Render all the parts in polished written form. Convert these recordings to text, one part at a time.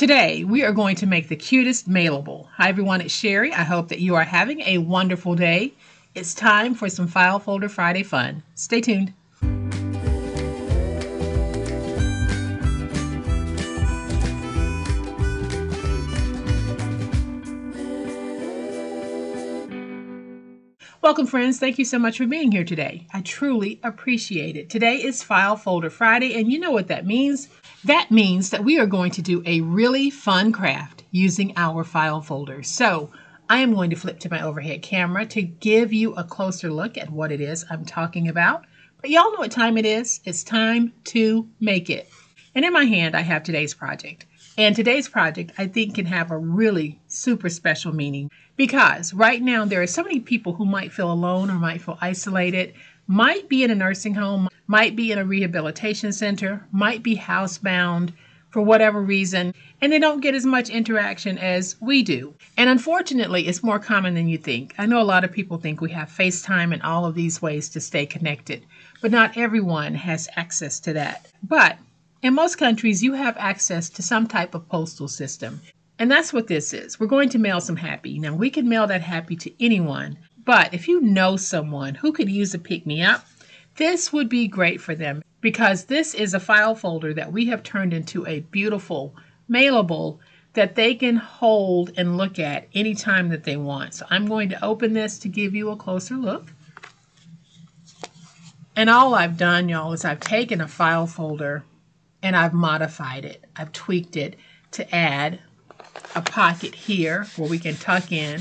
Today, we are going to make the cutest mailable. Hi everyone, it's Sherry. I hope that you are having a wonderful day. It's time for some File Folder Friday fun. Stay tuned. Welcome friends, thank you so much for being here today. I truly appreciate it. Today is File Folder Friday, and you know what that means. That means that we are going to do a really fun craft using our file folders. So I am going to flip to my overhead camera to give you a closer look at what it is I'm talking about. But y'all know what time it is. It's time to make it. And in my hand, I have today's project. And today's project, I think, can have a really super special meaning because right now there are so many people who might feel alone or might feel isolated, might be in a nursing home, might be in a rehabilitation center, might be housebound for whatever reason, and they don't get as much interaction as we do. And unfortunately, it's more common than you think. I know a lot of people think we have FaceTime and all of these ways to stay connected, but not everyone has access to that. But in most countries, you have access to some type of postal system. And that's what this is. We're going to mail some happy. Now, we can mail that happy to anyone, but if you know someone who could use a pick-me-up, this would be great for them because this is a file folder that we have turned into a beautiful mailable that they can hold and look at anytime that they want. So I'm going to open this to give you a closer look. And all I've done, y'all, is I've taken a file folder and I've modified it. I've tweaked it to add a pocket here where we can tuck in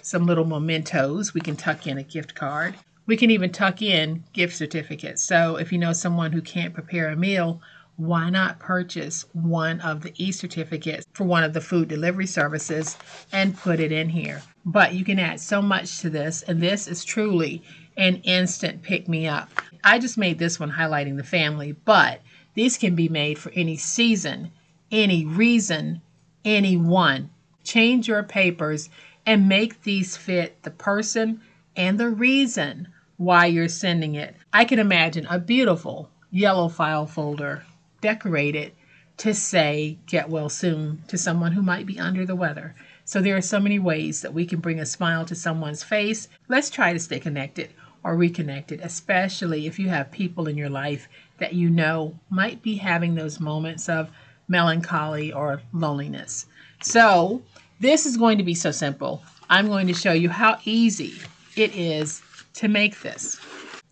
some little mementos. We can tuck in a gift card. We can even tuck in gift certificates. So if you know someone who can't prepare a meal, why not purchase one of the e-certificates for one of the food delivery services and put it in here? But you can add so much to this, and this is truly an instant pick-me-up. I just made this one highlighting the family, but these can be made for any season, any reason, anyone. Change your papers and make these fit the person and the reason why you're sending it. I can imagine a beautiful yellow file folder decorated to say, "Get well soon," to someone who might be under the weather. So there are so many ways that we can bring a smile to someone's face. Let's try to stay connected or reconnected, especially if you have people in your life that you know might be having those moments of melancholy or loneliness. So this is going to be so simple. I'm going to show you how easy it is to make this.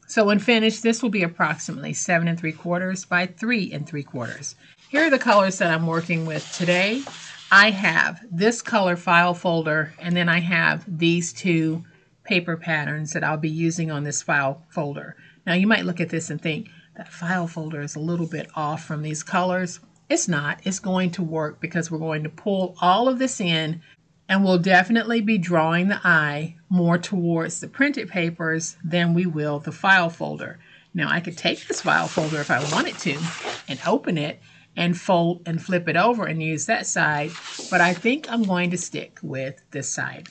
So when finished, this will be approximately 7 3/4 by 3 3/4. Here are the colors that I'm working with today. I have this color file folder, and then I have these two paper patterns that I'll be using on this file folder. Now you might look at this and think that file folder is a little bit off from these colors. It's not. It's going to work because we're going to pull all of this in, and we'll definitely be drawing the eye more towards the printed papers than we will the file folder. Now I could take this file folder if I wanted to and open it and fold and flip it over and use that side, but I think I'm going to stick with this side.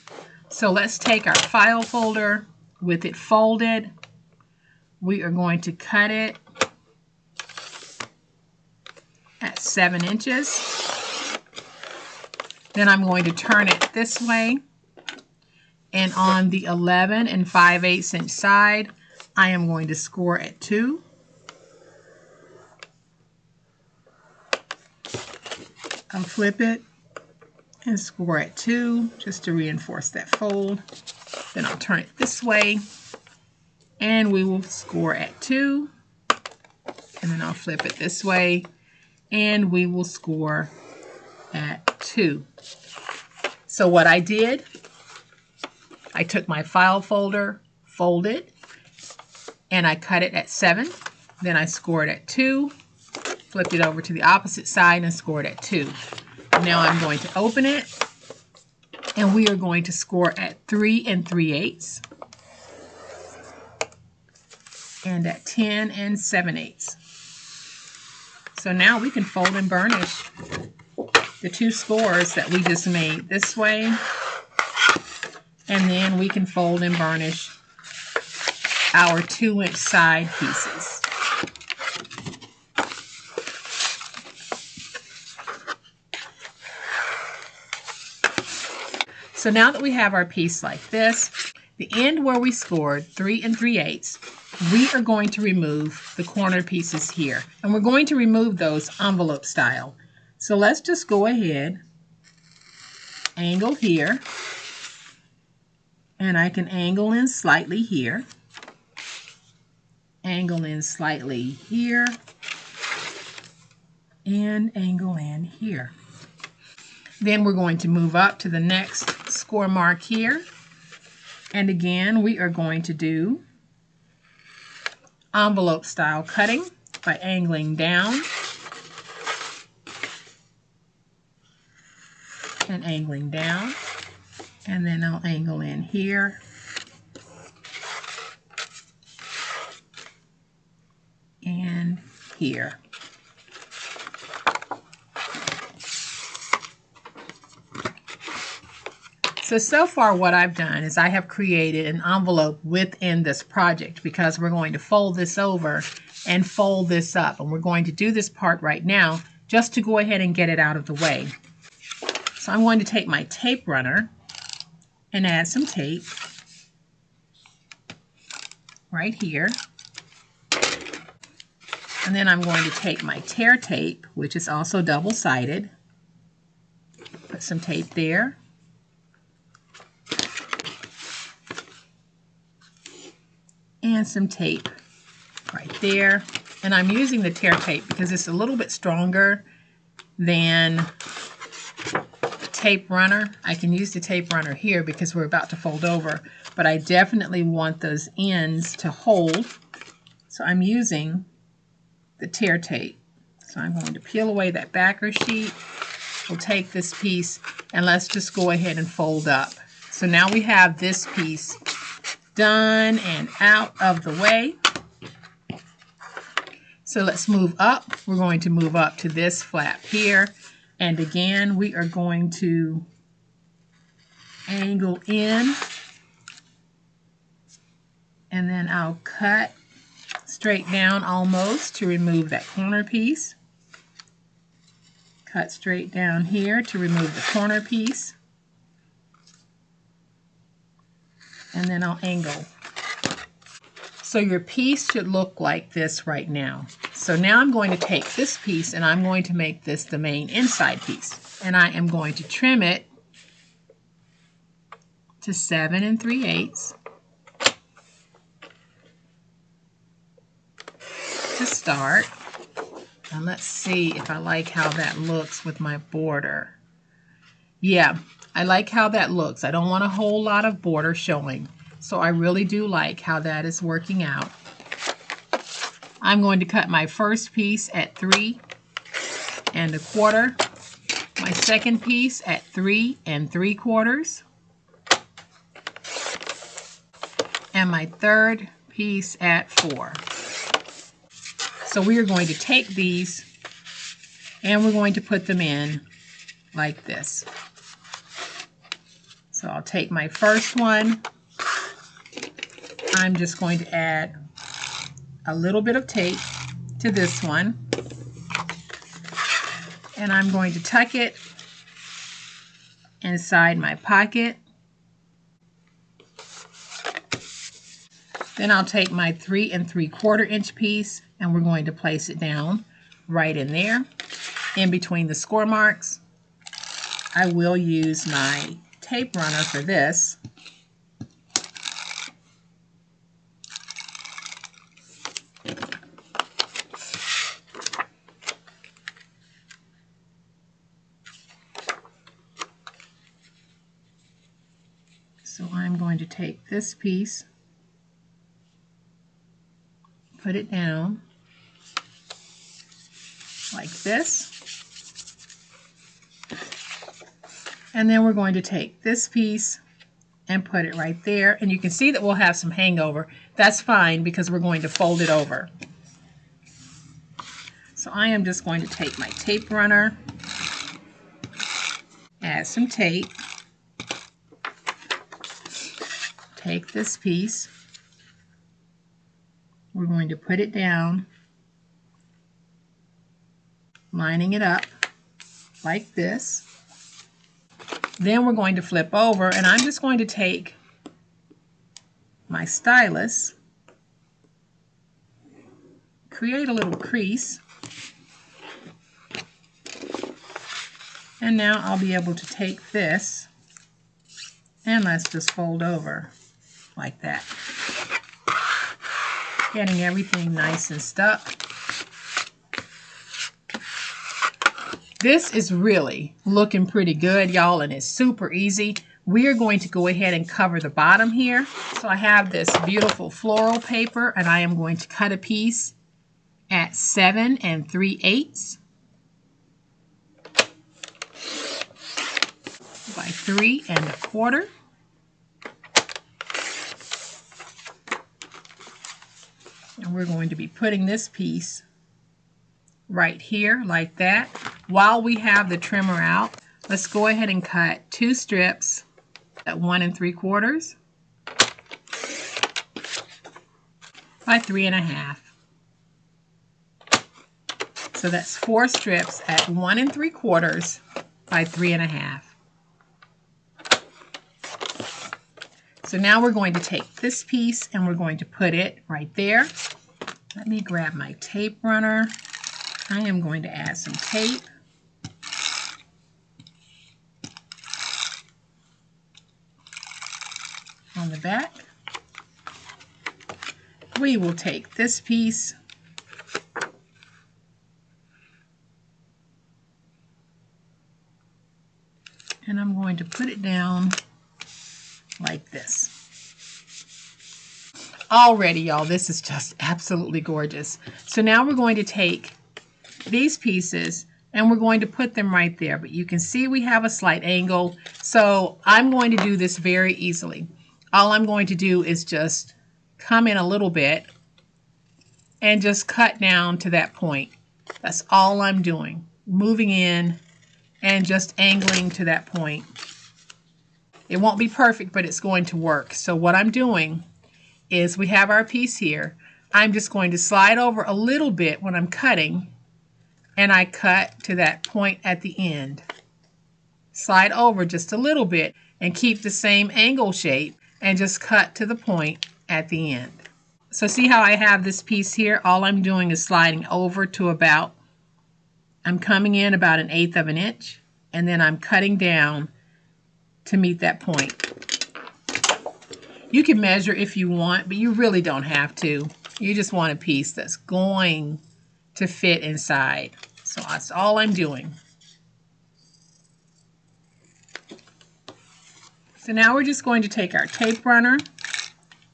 So let's take our file folder with it folded. We are going to cut it at 7 inches. Then I'm going to turn it this way, and on the 11 5/8 inch side, I am going to score at 2. I'll flip it and score at 2 just to reinforce that fold. Then I'll turn it this way, and we will score at 2. And then I'll flip it this way, and we will score at 2. So what I did, I took my file folder, folded, and I cut it at 7. Then I scored at 2, flipped it over to the opposite side and scored at 2. Now I'm going to open it, and we are going to score at 3 3/8 and at 10 7/8. So now we can fold and burnish the two scores that we just made this way, and then we can fold and burnish our 2-inch side pieces. So now that we have our piece like this, the end where we scored 3 3/8, we are going to remove the corner pieces here. And we're going to remove those envelope style. So let's just go ahead, angle here, and I can angle in slightly here, angle in slightly here, and angle in here. Then we're going to move up to the next score mark here. And again, we are going to do envelope style cutting by angling down and angling down. And then I'll angle in here and here. So far what I've done is I have created an envelope within this project, because we're going to fold this over and fold this up. And we're going to do this part right now just to go ahead and get it out of the way. So I'm going to take my tape runner and add some tape right here. And then I'm going to take my tear tape, which is also double-sided, put some tape there. And some tape right there. And I'm using the tear tape because it's a little bit stronger than tape runner. I can use the tape runner here because we're about to fold over, but I definitely want those ends to hold. So I'm using the tear tape. So I'm going to peel away that backer sheet. We'll take this piece and let's just go ahead and fold up. So now we have this piece done and out of the way. So let's move up. We're going to move up to this flap here. And again, we are going to angle in. And then I'll cut straight down almost to remove that corner piece. Cut straight down here to remove the corner piece. And then I'll angle. So your piece should look like this right now. So now I'm going to take this piece and I'm going to make this the main inside piece. And I am going to trim it to 7 3/8 to start. And let's see if I like how that looks with my border. Yeah, I like how that looks. I don't want a whole lot of border showing. So I really do like how that is working out. I'm going to cut my first piece at 3 1/4, my second piece at 3 3/4, and my third piece at 4. So we are going to take these and we're going to put them in like this. So I'll take my first one. I'm just going to add a little bit of tape to this one. And I'm going to tuck it inside my pocket. Then I'll take my 3 3/4 inch piece and we're going to place it down right in there, in between the score marks. I will use my tape runner for this. So I'm going to take this piece, put it down like this, and then we're going to take this piece and put it right there. And you can see that we'll have some hangover. That's fine because we're going to fold it over. So I am just going to take my tape runner, add some tape, take this piece, we're going to put it down, lining it up like this. Then we're going to flip over, and I'm just going to take my stylus, create a little crease, and now I'll be able to take this and let's just fold over like that. Getting everything nice and stuck. This is really looking pretty good, y'all, and it's super easy. We are going to go ahead and cover the bottom here. So I have this beautiful floral paper, and I am going to cut a piece at 7 3/8 by 3 1/4. And we're going to be putting this piece right here like that. While we have the trimmer out, let's go ahead and cut 2 strips at 1 3/4 by 3 1/2. So that's 4 strips at 1 3/4 by 3 1/2. So now we're going to take this piece and we're going to put it right there. Let me grab my tape runner. I am going to add some tape. On the back. We will take this piece and I'm going to put it down like this. Already, y'all, this is just absolutely gorgeous. So now we're going to take these pieces and we're going to put them right there. But you can see we have a slight angle. So I'm going to do this very easily. All I'm going to do is just come in a little bit and just cut down to that point. That's all I'm doing. Moving in and just angling to that point. It won't be perfect, but it's going to work. So what I'm doing is we have our piece here. I'm just going to slide over a little bit when I'm cutting, and I cut to that point at the end. Slide over just a little bit and keep the same angle shape and just cut to the point at the end. So see how I have this piece here? All I'm doing is sliding over to about, I'm coming in about 1/8 of an inch, and then I'm cutting down to meet that point. You can measure if you want, but you really don't have to. You just want a piece that's going to fit inside. So that's all I'm doing. So now we're just going to take our tape runner,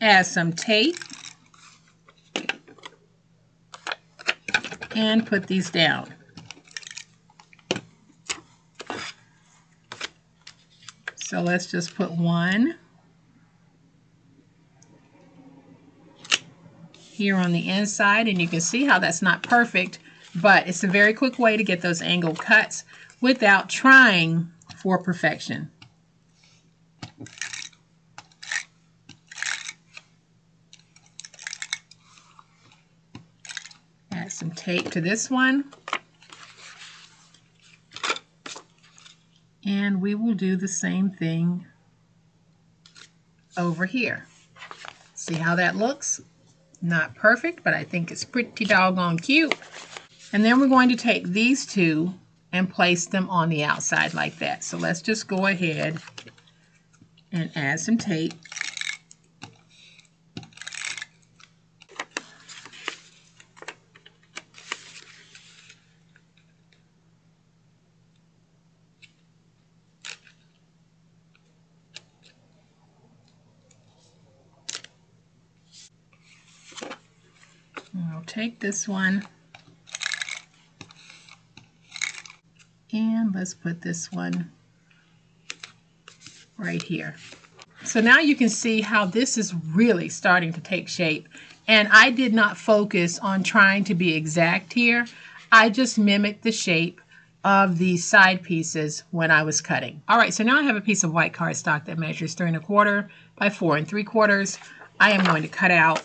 add some tape, and put these down. So let's just put one here on the inside, and you can see how that's not perfect, but it's a very quick way to get those angled cuts without trying for perfection. Add some tape to this one, and we will do the same thing over here. See how that looks? Not perfect, but I think it's pretty doggone cute. And then we're going to take these two and place them on the outside like that. So let's just go ahead and add some tape. I'll take this one and let's put this one right here. So now you can see how this is really starting to take shape. And I did not focus on trying to be exact here. I just mimicked the shape of the side pieces when I was cutting. All right, so now I have a piece of white cardstock that measures 3 1/4 by 4 3/4. I am going to cut out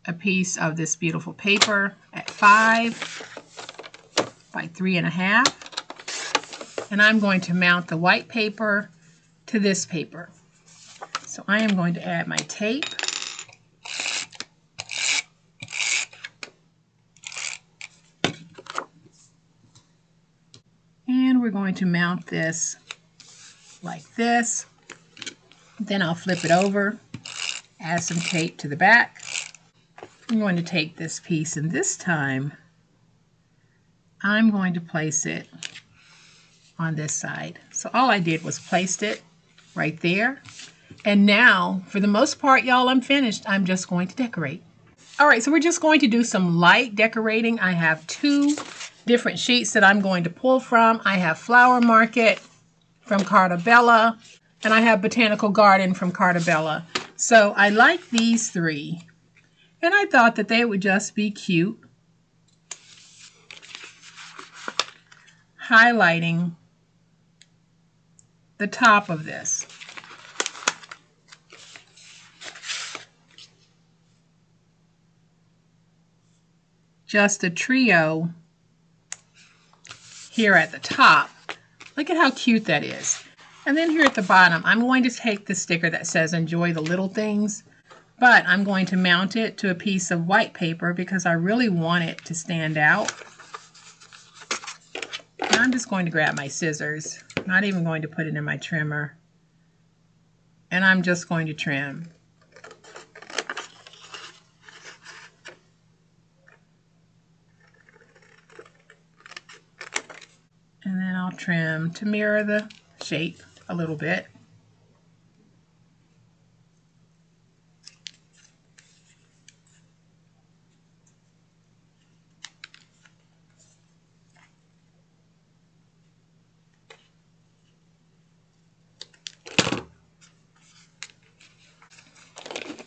a piece of this beautiful paper at 5 by 3 1/2. And I'm going to mount the white paper to this paper. So I am going to add my tape. And we're going to mount this like this. Then I'll flip it over, add some tape to the back. I'm going to take this piece, and this time I'm going to place it on this side. So all I did was placed it right there. And now, for the most part, y'all, I'm finished. I'm just going to decorate. All right, so we're just going to do some light decorating. I have 2 different sheets that I'm going to pull from. I have Flower Market from Carta Bella, and I have Botanical Garden from Carta Bella. So I like these 3, and I thought that they would just be cute, highlighting the top of this. Just a trio here at the top. Look at how cute that is. And then here at the bottom, I'm going to take the sticker that says enjoy the little things, but I'm going to mount it to a piece of white paper because I really want it to stand out. And I'm just going to grab my scissors, not even going to put it in my trimmer, and I'm just going to trim. And then I'll trim to mirror the shape a little bit.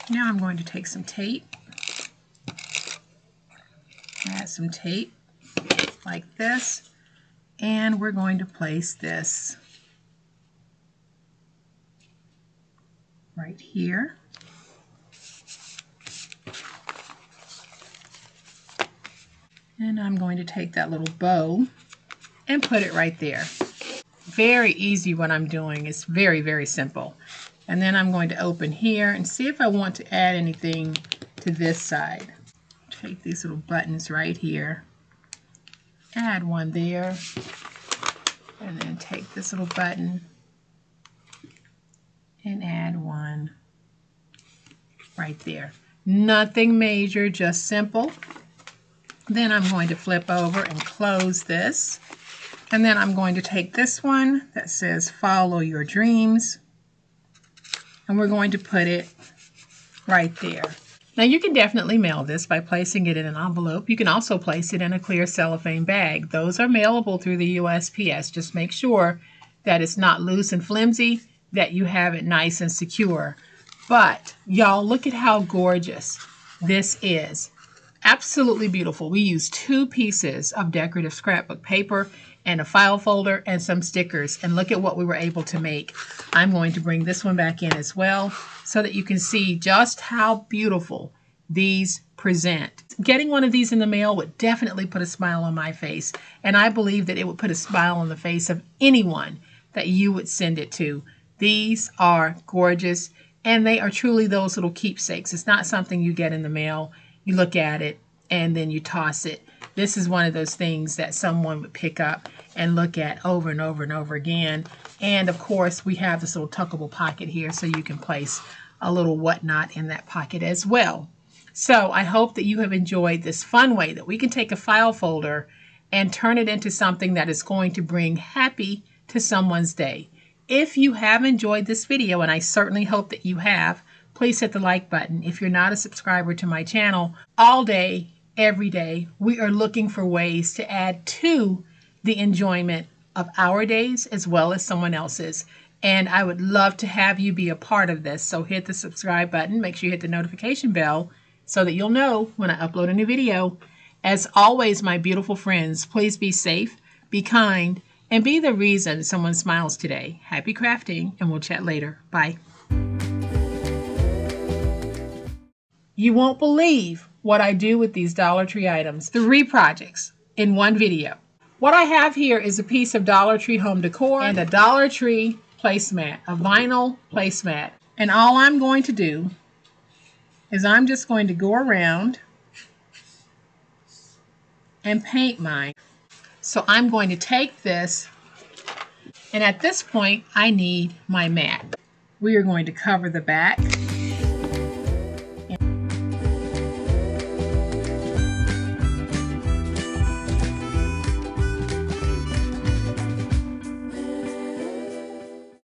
Now I'm going to take some tape, add some tape like this, and we're going to place this right here. And I'm going to take that little bow and put it right there. Very easy what I'm doing. It's very, very simple. And then I'm going to open here and see if I want to add anything to this side. Take these little buttons right here, add one there, and then take this little button and add one right there. Nothing major, just simple. Then I'm going to flip over and close this. And then I'm going to take this one that says follow your dreams, and we're going to put it right there. Now you can definitely mail this by placing it in an envelope. You can also place it in a clear cellophane bag. Those are mailable through the USPS. Just make sure that it's not loose and flimsy, that you have it nice and secure. But y'all, look at how gorgeous this is. Absolutely beautiful. We used 2 pieces of decorative scrapbook paper and a file folder and some stickers, and look at what we were able to make. I'm going to bring this one back in as well so that you can see just how beautiful these present. Getting one of these in the mail would definitely put a smile on my face, and I believe that it would put a smile on the face of anyone that you would send it to. These are gorgeous, and they are truly those little keepsakes. It's not something you get in the mail. You look at it and then you toss it. This is one of those things that someone would pick up and look at over and over and over again. And of course, we have this little tuckable pocket here so you can place a little whatnot in that pocket as well. So I hope that you have enjoyed this fun way that we can take a file folder and turn it into something that is going to bring happy to someone's day. If you have enjoyed this video, and I certainly hope that you have, please hit the like button. If you're not a subscriber to my channel, all day, every day, we are looking for ways to add to the enjoyment of our days as well as someone else's. And I would love to have you be a part of this. So hit the subscribe button. Make sure you hit the notification bell so that you'll know when I upload a new video. As always, my beautiful friends, please be safe, be kind, and be the reason someone smiles today. Happy crafting, and we'll chat later. Bye. You won't believe what I do with these Dollar Tree items. 3 projects in one video. What I have here is a piece of Dollar Tree home decor and a Dollar Tree placemat, a vinyl placemat. And all I'm going to do is I'm just going to go around and paint mine. So I'm going to take this, and at this point I need my mat. We are going to cover the back